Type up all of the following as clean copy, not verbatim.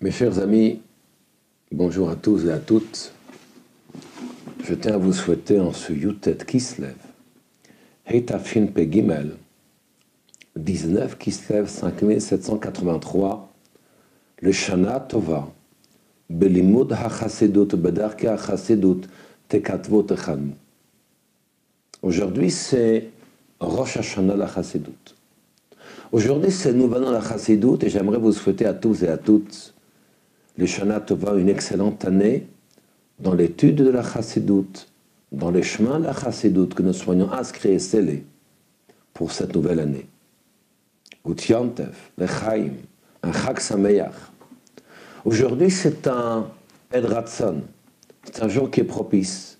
Mes chers amis, bonjour à tous et à toutes. Je tiens à vous souhaiter en ce Yutet Kislev, Hetafin Pe Gimel, 19 Kislev 5783, le Shana Tova, Belimud HaChasedut, Bedarke HaChasedut, Tekatvot Echanu. Aujourd'hui, c'est Rosh Hashanah la Chasedut. Aujourd'hui, c'est le nouvel an la Chasedut et j'aimerais vous souhaiter à tous et à toutes le Shana Tova, une excellente année dans l'étude de la Chasedut, dans les chemins de la Chasedut, que nous soyons inscrits et scellés pour cette nouvelle année. Gut Yantef, Lechaim, un Chag Sameach. Aujourd'hui, c'est un Edratson, c'est un jour qui est propice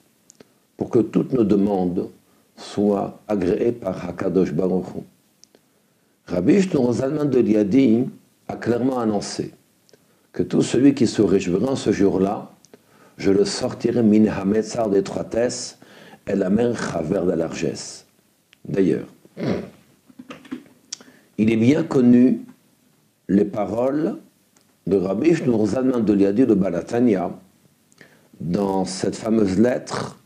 pour que toutes nos demandes soient agréées par Hakadosh Baruch Hu. Rabbi Shlomo Zalman de Liadi a clairement annoncé que tout celui qui se réjouira en ce jour-là, je le sortirai min hametzar d'étroitesse et la mer chaver de largesse. D'ailleurs, il est bien connu les paroles de Rabbi Shlomo Zalman de Liadi de Balatania. Dans cette fameuse lettre,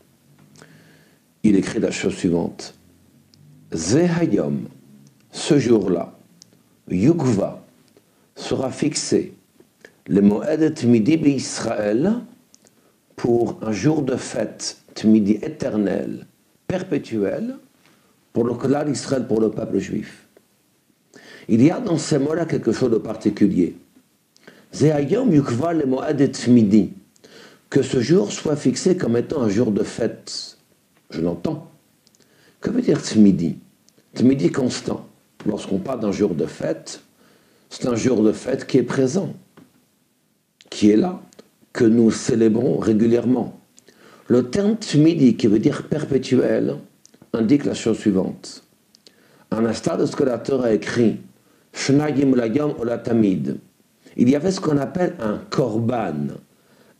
il écrit la chose suivante: Zehayom, ce jour-là, Yukva, sera fixé le Moed Tmidi Israël pour un jour de fête Tmidi éternel, perpétuel, pour le Klal Israël, pour le peuple juif. Il y a dans ces mots-là quelque chose de particulier. Zehayom Yukva le Moed Tmidi, que ce jour soit fixé comme étant un jour de fête. Je l'entends. Que veut dire Tmidi? Tmidi constant. Lorsqu'on parle d'un jour de fête, c'est un jour de fête qui est présent, qui est là, que nous célébrons régulièrement. Le terme Tmidi, qui veut dire perpétuel, indique la chose suivante. À l'instar de ce que la Torah a écrit, Shnayim Layom Olatamid, il y avait ce qu'on appelle un korban,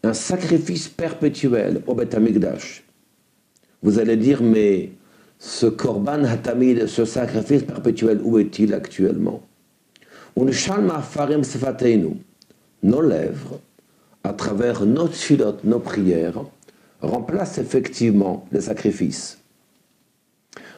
un sacrifice perpétuel au Beth Amikdash. Vous allez dire, mais ce korban hatamid, ce sacrifice perpétuel, où est-il actuellement? Nos lèvres, à travers nos tfilot, nos prières, remplacent effectivement les sacrifices.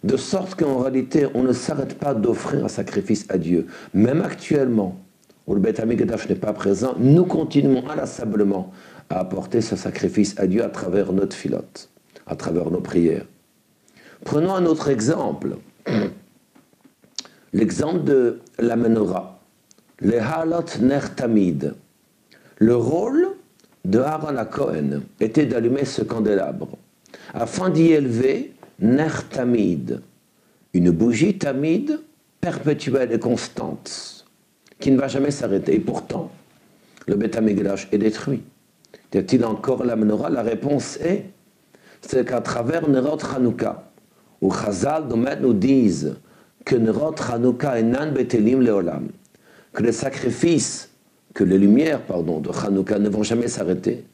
De sorte qu'en réalité, on ne s'arrête pas d'offrir un sacrifice à Dieu. Même actuellement, où le Beth Amikdash n'est pas présent, nous continuons inlassablement à apporter ce sacrifice à Dieu à travers nos tfilot, à travers nos prières. Prenons un autre exemple, l'exemple de la menorah, le halot ner tamid. Le rôle de Aaron à Cohen était d'allumer ce candélabre, afin d'y élever ner tamid, une bougie tamid perpétuelle et constante, qui ne va jamais s'arrêter. Et pourtant, le Beth Amikdash est détruit. Y a-t-il encore la menorah? La réponse est, c'est qu'à travers Nerot Hanouka, où Chazal nous disent que Nerot Hanouka enan betelim leolam, que les sacrifices, que les lumières, de Hanouka ne vont jamais s'arrêter.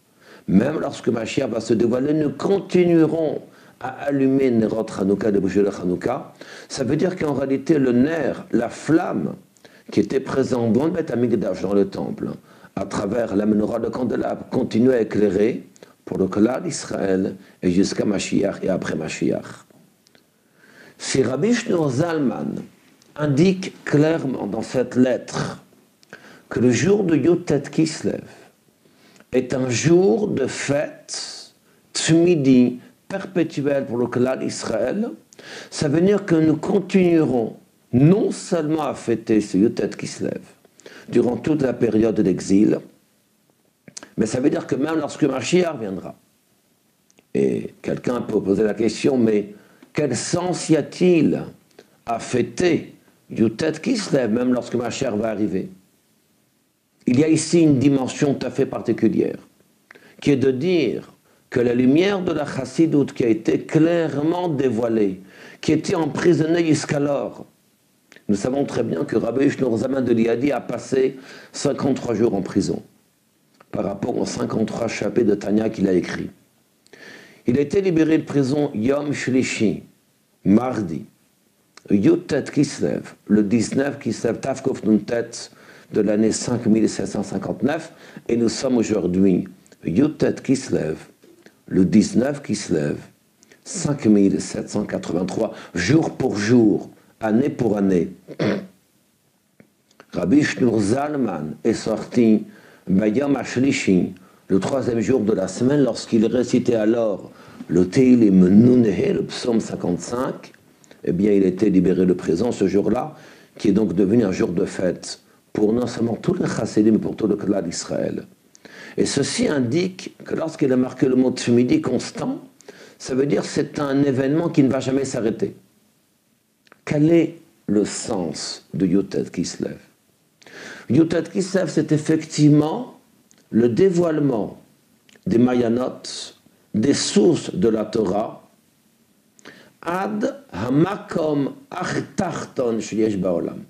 Même lorsque Mashiach va se dévoiler, nous continuerons à allumer Nerot Hanouka, les bougies de Hanouka. Ça veut dire qu'en réalité, le nerf, la flamme qui était présente dans le Beth Amikdash, dans le temple, à travers la menorah de candélabre, continue à éclairer pour le Klal Israël et jusqu'à Mashiach et après Mashiach. Si Rabbi Shlomo Zalman indique clairement dans cette lettre que le jour de Yutet Kislev est un jour de fête tmidi, perpétuel pour le Klal Israël, ça veut dire que nous continuerons non seulement à fêter ce Yutet Kislev durant toute la période d'exil, mais ça veut dire que même lorsque Mashiach viendra, et quelqu'un peut poser la question, mais quel sens y a-t-il à fêter Yutet Kislev même lorsque Mashiach va arriver? Il y a ici une dimension tout à fait particulière, qui est de dire que la lumière de la Chassidut qui a été clairement dévoilée, qui était emprisonnée jusqu'alors, nous savons très bien que Rabbi Shlomo Zalman de Liadi a passé 53 jours en prison, par rapport aux 53 chapitres de Tanya qu'il a écrits. Il a été libéré de prison Yom Shlishi, mardi. Yutet Kislev, le 19 Kislev, Tavkov Nuntet de l'année 5759, et nous sommes aujourd'hui Yutet Kislev, le 19 Kislev, 5783, jour pour jour, année pour année. Rabbi Shneur Zalman est sorti Bayam Ashlishi, le 3e jour de la semaine, lorsqu'il récitait alors le Teilim Nunehe, le psaume 55, eh bien il était libéré de prison ce jour-là, qui est donc devenu un jour de fête pour non seulement tous les chassidim, mais pour tout le clan d'Israël. Et ceci indique que lorsqu'il a marqué le mot Tmidi constant, ça veut dire que c'est un événement qui ne va jamais s'arrêter. Quel est le sens de Yutet Kislev? Yutet Kislev, c'est effectivement le dévoilement des Mayanot, des sources de la Torah, ad hamakom achtarton sheyesh baolam,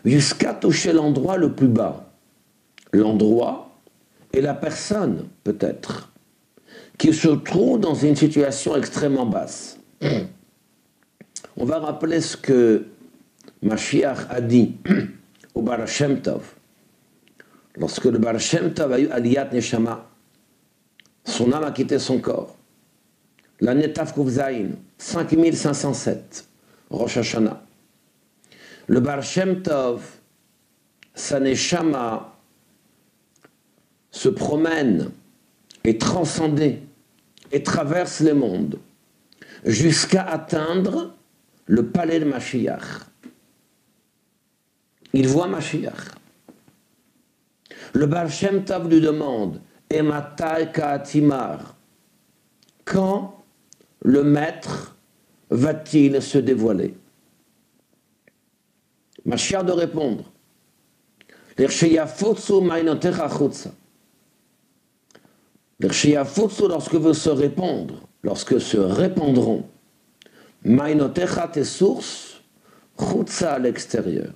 jusqu'à toucher l'endroit le plus bas. L'endroit et la personne, peut-être, qui se trouve dans une situation extrêmement basse. On va rappeler ce que Mashiach a dit au Baal Shem Tov. Lorsque le Baal Shem Tov a eu Aliyat Neshama, son âme a quitté son corps. L'année Tavkuf Zayin, 5507, Rosh Hashanah. Le Baal Shem Tov, sa Neshama, se promène et transcende et traverse les mondes jusqu'à atteindre le palais de Mashiach. Il voit Mashiach. Le Baal Shem Tov lui demande Ematai Ka'atimar, quand le maître va-t-il se dévoiler? Mashiach de répondre L'Irsheyafutsu Mainotecha Chutza. L'Irsheyafutsu, lorsque veut se répandre, lorsque se répandront Mainotecha, tes sources, Chutza à l'extérieur.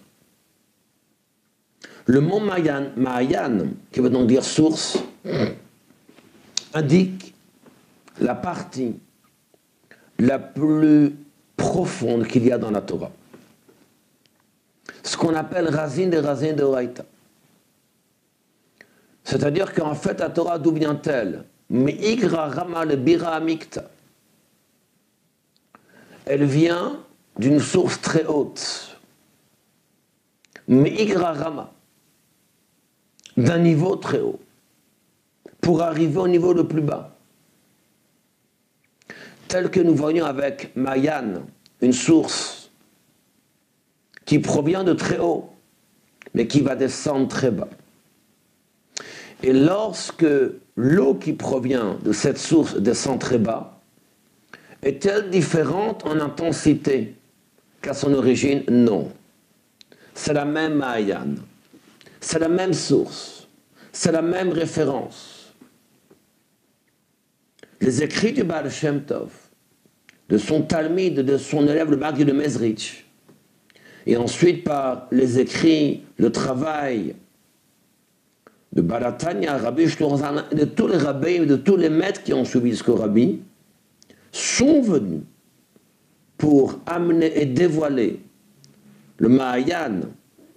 Le mot Ma'ayan, qui veut donc dire source, indique la partie la plus profonde qu'il y a dans la Torah. Ce qu'on appelle Razin de Oraita. C'est-à-dire qu'en fait, la Torah, d'où vient-elle? Me'igra Rama le Bira Amikta. Elle vient d'une source très haute. Me'igra Rama. D'un niveau très haut. Pour arriver au niveau le plus bas. Tel que nous voyons avec Mayan, une source qui provient de très haut, mais qui va descendre très bas. Et lorsque l'eau qui provient de cette source descend très bas, est-elle différente en intensité qu'à son origine? Non. C'est la même Mayan, c'est la même source, c'est la même référence. Les écrits du Baal Shem Tov, de son Talmid, de son élève le Magid de Mezrich, et ensuite par les écrits, le travail de Balatania, Rabbi Shneur Zalman, de tous les rabbins, de tous les maîtres qui ont suivi ce rabbi, sont venus pour amener et dévoiler le Ma'ayan,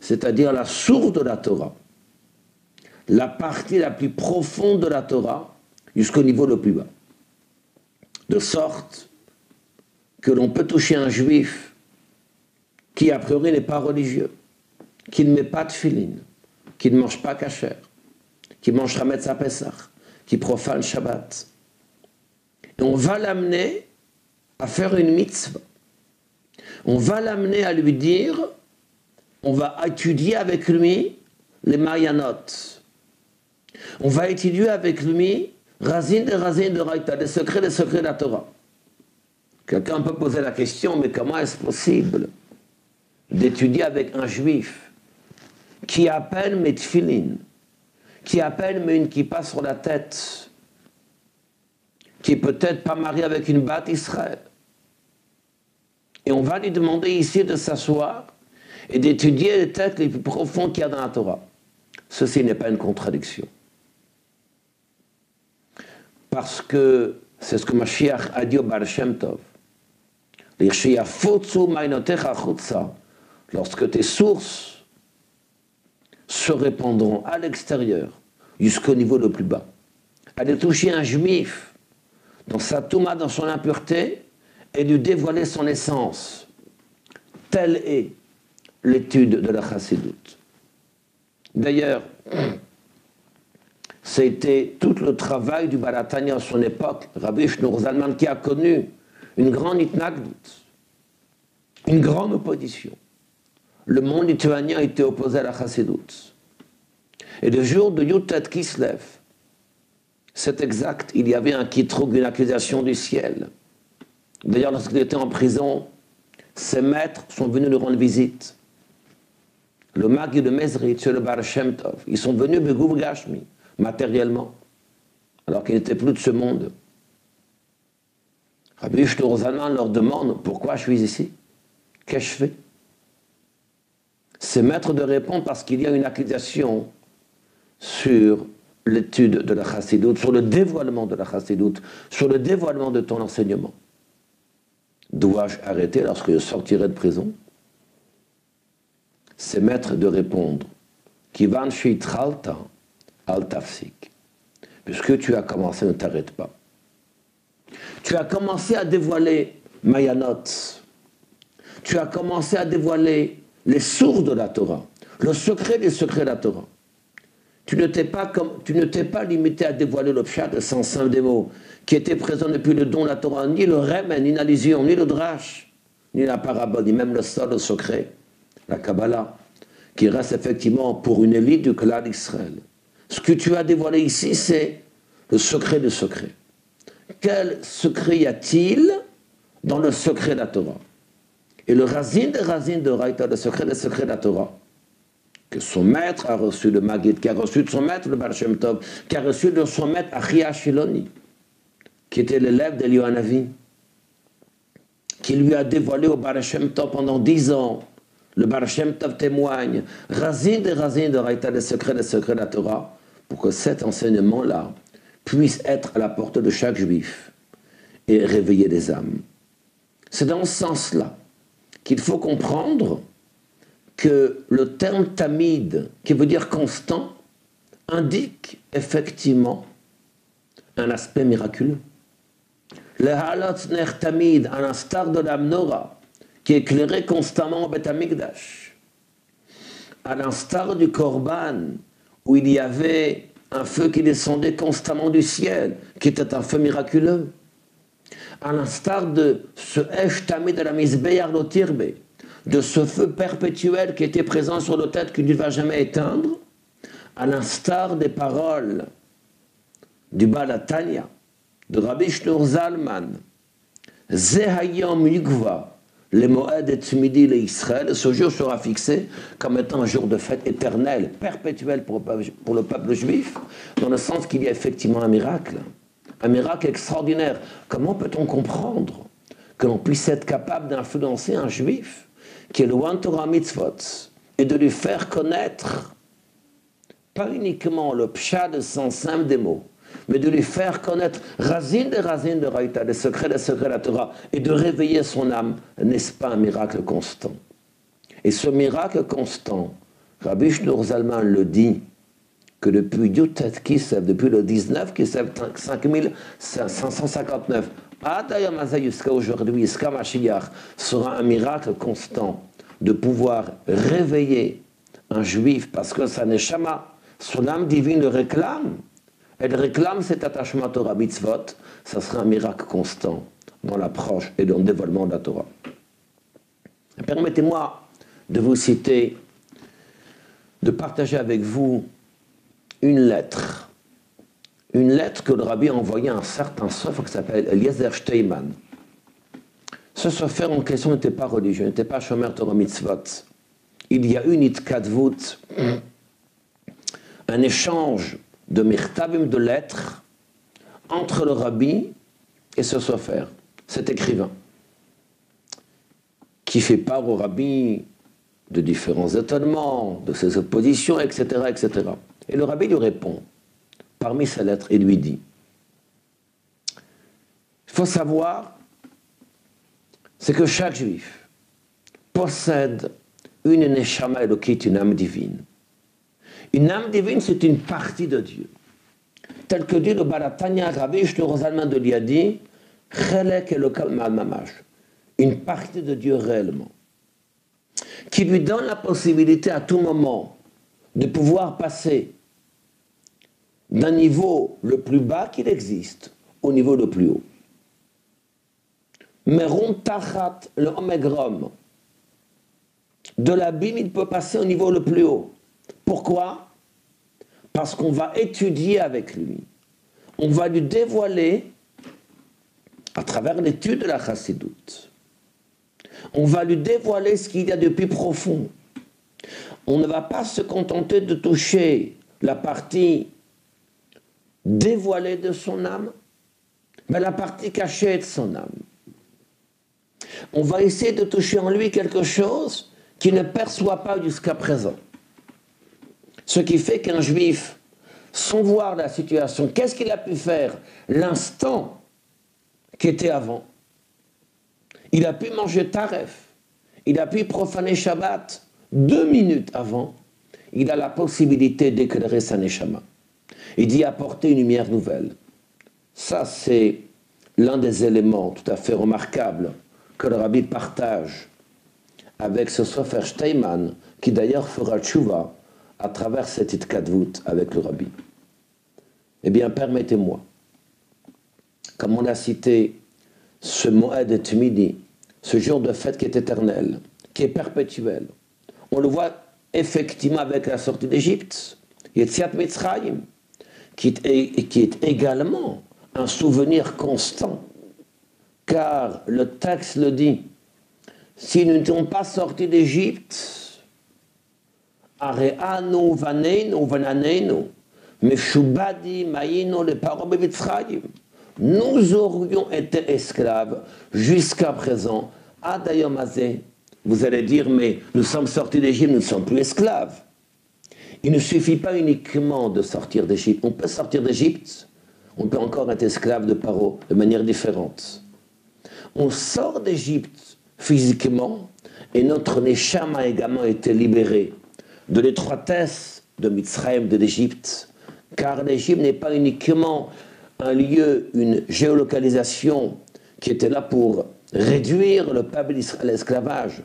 c'est-à-dire la source de la Torah, la partie la plus profonde de la Torah, jusqu'au niveau le plus bas. De sorte que l'on peut toucher un juif qui a priori n'est pas religieux, qui ne met pas de filin, qui ne mange pas kasher, qui mange Hametz à Pesach, qui profane Shabbat. Et on va l'amener à faire une mitzvah. On va l'amener à lui dire, on va étudier avec lui les Mayanot. On va étudier avec lui Razin de Raïta, les secrets de la Torah. Quelqu'un peut poser la question, mais comment est-ce possible d'étudier avec un juif qui à peine met tfilin, qui à peine met une kippa sur la tête, qui est peut-être pas marié avec une bat Israël. Et on va lui demander ici de s'asseoir et d'étudier les textes les plus profonds qu'il y a dans la Torah. Ceci n'est pas une contradiction. Parce que c'est ce que Mashiach a dit au Baal Shem Tov. Lorsque tes sources se répandront à l'extérieur, jusqu'au niveau le plus bas. Aller toucher un juif dans sa touma, dans son impureté, et lui dévoiler son essence. Telle est l'étude de la chassidoute. D'ailleurs, c'était tout le travail du Baal HaTanya à son époque, Rabbi Shneur Zalman, qui a connu une grande itnagdout, une grande opposition. Le monde lituanien était opposé à la chassidoute. Et le jour de Yutet Kislev, c'est exact, il y avait un kitroug, une accusation du ciel. D'ailleurs, lorsqu'il était en prison, ses maîtres sont venus lui rendre visite. Le Magui de Mezritch et le Baal Shem Tov, ils sont venus Begouv Gashmi, matériellement, alors qu'ils n'étaient plus de ce monde. Rabbi Shneur Zalman leur demande pourquoi je suis ici, qu'ai-je fait? Ses maîtres de répondre parce qu'il y a une accusation sur l'étude de la chassidoute, sur le dévoilement de la chassidoute, sur le dévoilement de ton enseignement. Dois-je arrêter lorsque je sortirai de prison? Ses maîtres de répondre, Kivan shitralta al tafsik. Puisque tu as commencé, ne t'arrête pas. Tu as commencé à dévoiler Mayanot. Tu as commencé à dévoiler les sources de la Torah, le secret des secrets de la Torah. Tu ne t'es pas limité à dévoiler le pshat, le sens simple des mots, qui était présent depuis le don de la Torah, ni le remen, ni l'allusion, ni le drash, ni la parabole, ni même le sol, le secret, la Kabbalah, qui reste effectivement pour une élite du clan d'Israël. Ce que tu as dévoilé ici, c'est le secret des secrets. Quel secret y a-t-il dans le secret de la Torah? Et le Razin de Raïta, le secret des secrets de la Torah, que son maître a reçu le Maggid, qui a reçu de son maître le Baal Shem Tov, qui a reçu de son maître Achia Shiloni, qui était l'élève d'Eliyahu Hanavi, qui lui a dévoilé au Baal Shem Tov pendant 10 ans. Le Baal Shem Tov témoigne, Razin de Raïta, les secrets de la Torah, pour que cet enseignement-là puisse être à la portée de chaque juif et réveiller les âmes. C'est dans ce sens-là qu'il faut comprendre que le terme tamid, qui veut dire constant, indique effectivement un aspect miraculeux. Le halot ner tamid, à l'instar de la menorah, qui éclairait constamment au Beth Amikdash, à l'instar du Korban, où il y avait un feu qui descendait constamment du ciel, qui était un feu miraculeux, à l'instar de ce Esh Tamid de la Mizbeach Lotirbe, de ce feu perpétuel qui était présent sur nos têtes qui ne va jamais éteindre, à l'instar des paroles du Baal HaTanya, de Rabbi Shneur Zalman, Zehayom Yukva, les Moed et Tzmidi le Israël, ce jour sera fixé comme étant un jour de fête éternelle, perpétuel pour le peuple juif, dans le sens qu'il y a effectivement un miracle extraordinaire. Comment peut-on comprendre que l'on puisse être capable d'influencer un juif qui est loin de Torah Mitzvot et de lui faire connaître pas uniquement le pshat de sens simple des mots, mais de lui faire connaître Razin de Raïta, les secrets de la Torah, et de réveiller son âme, n'est-ce pas un miracle constant? Et ce miracle constant, Rabbi Shneur Zalman le dit, que depuis Yutet Kislev, depuis le 19 Kislev 5559, Adayam Hazeh jusqu'à aujourd'hui, jusqu'à Mashiach, sera un miracle constant de pouvoir réveiller un juif, parce que sa neshama, son âme divine le réclame. Elle réclame cet attachement à Torah Mitzvot. Ça sera un miracle constant dans l'approche et dans le dévoilement de la Torah. Permettez-moi de vous citer, de partager avec vous une lettre que le rabbi a envoyée à un certain sofer qui s'appelle Eliezer Steinman. Ce sofer en question n'était pas religieux, n'était pas shomer Torah Mitzvot. Il y a une itkadvut, un échange de mirtavim, de lettres, entre le rabbi et ce sofer, cet écrivain, qui fait part au rabbi de différents étonnements, de ses oppositions, etc., etc. Et le rabbi lui répond, parmi ses lettres, et lui dit, il faut savoir c'est que chaque juif possède une neshama elokit, une âme divine. Une âme divine, c'est une partie de Dieu. Tel que dit le Balatanya Rabbi Shlomo Zalman de Liadi, Chelek Elokal Ma'al Mamash, une partie de Dieu réellement, qui lui donne la possibilité à tout moment de pouvoir passer d'un niveau le plus bas qu'il existe au niveau le plus haut. Meron Tachat le Omegrom, de l'abîme, il peut passer au niveau le plus haut. Pourquoi? Parce qu'on va étudier avec lui. On va lui dévoiler, à travers l'étude de la Chassidoute, on va lui dévoiler ce qu'il y a de plus profond. On ne va pas se contenter de toucher la partie dévoilée de son âme, mais la partie cachée de son âme. On va essayer de toucher en lui quelque chose qu'il ne perçoit pas jusqu'à présent. Ce qui fait qu'un juif, sans voir la situation, qu'est-ce qu'il a pu faire l'instant qui était avant? Il a pu manger taref, il a pu profaner Shabbat 2 minutes avant, il a la possibilité d'éclairer sa neshama et d'y apporter une lumière nouvelle. Ça, c'est l'un des éléments tout à fait remarquables que le Rabbi partage avec ce Sofer Steinman, qui d'ailleurs fera tchouva à travers cette itkadvut avec le Rabbi. Eh bien, permettez-moi, comme on a cité ce Moed Tmidi, ce jour de fête qui est éternel, qui est perpétuel, on le voit effectivement avec la sortie d'Égypte, Yetziat Mitzrayim, qui est également un souvenir constant, car le texte le dit, si nous n'étions pas sortis d'Égypte, Areanu vaneinu vananenu, meshubadi maïno le paro bevitzrayim, nous aurions été esclaves jusqu'à présent. Adayom hazeh, vous allez dire, mais nous sommes sortis d'Égypte, nous ne sommes plus esclaves. Il ne suffit pas uniquement de sortir d'Égypte. On peut sortir d'Égypte, on peut encore être esclave de Paro de manière différente. On sort d'Égypte physiquement et notre neshama a également été libéré de l'étroitesse de Mitzrayim, de l'Égypte, car l'Égypte n'est pas uniquement un lieu, une géolocalisation qui était là pour réduire le peuple d'Israël à l'esclavage,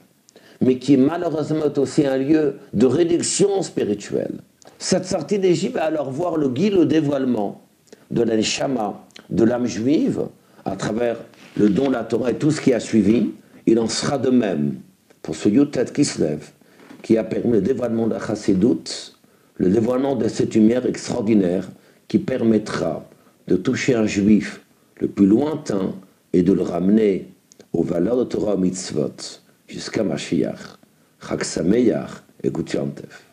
mais qui malheureusement est aussi un lieu de réduction spirituelle. Cette sortie d'Égypte va alors voir le guide, le dévoilement de la neshama, de l'âme juive, à travers le don de la Torah et tout ce qui a suivi. Il en sera de même pour ce Yutet Kislev, qui a permis le dévoilement de la Chassidoute, le dévoilement de cette lumière extraordinaire qui permettra de toucher un juif le plus lointain et de le ramener aux valeurs de Torah mitzvot jusqu'à Mashiach. Chag Sameach et Gutiantef.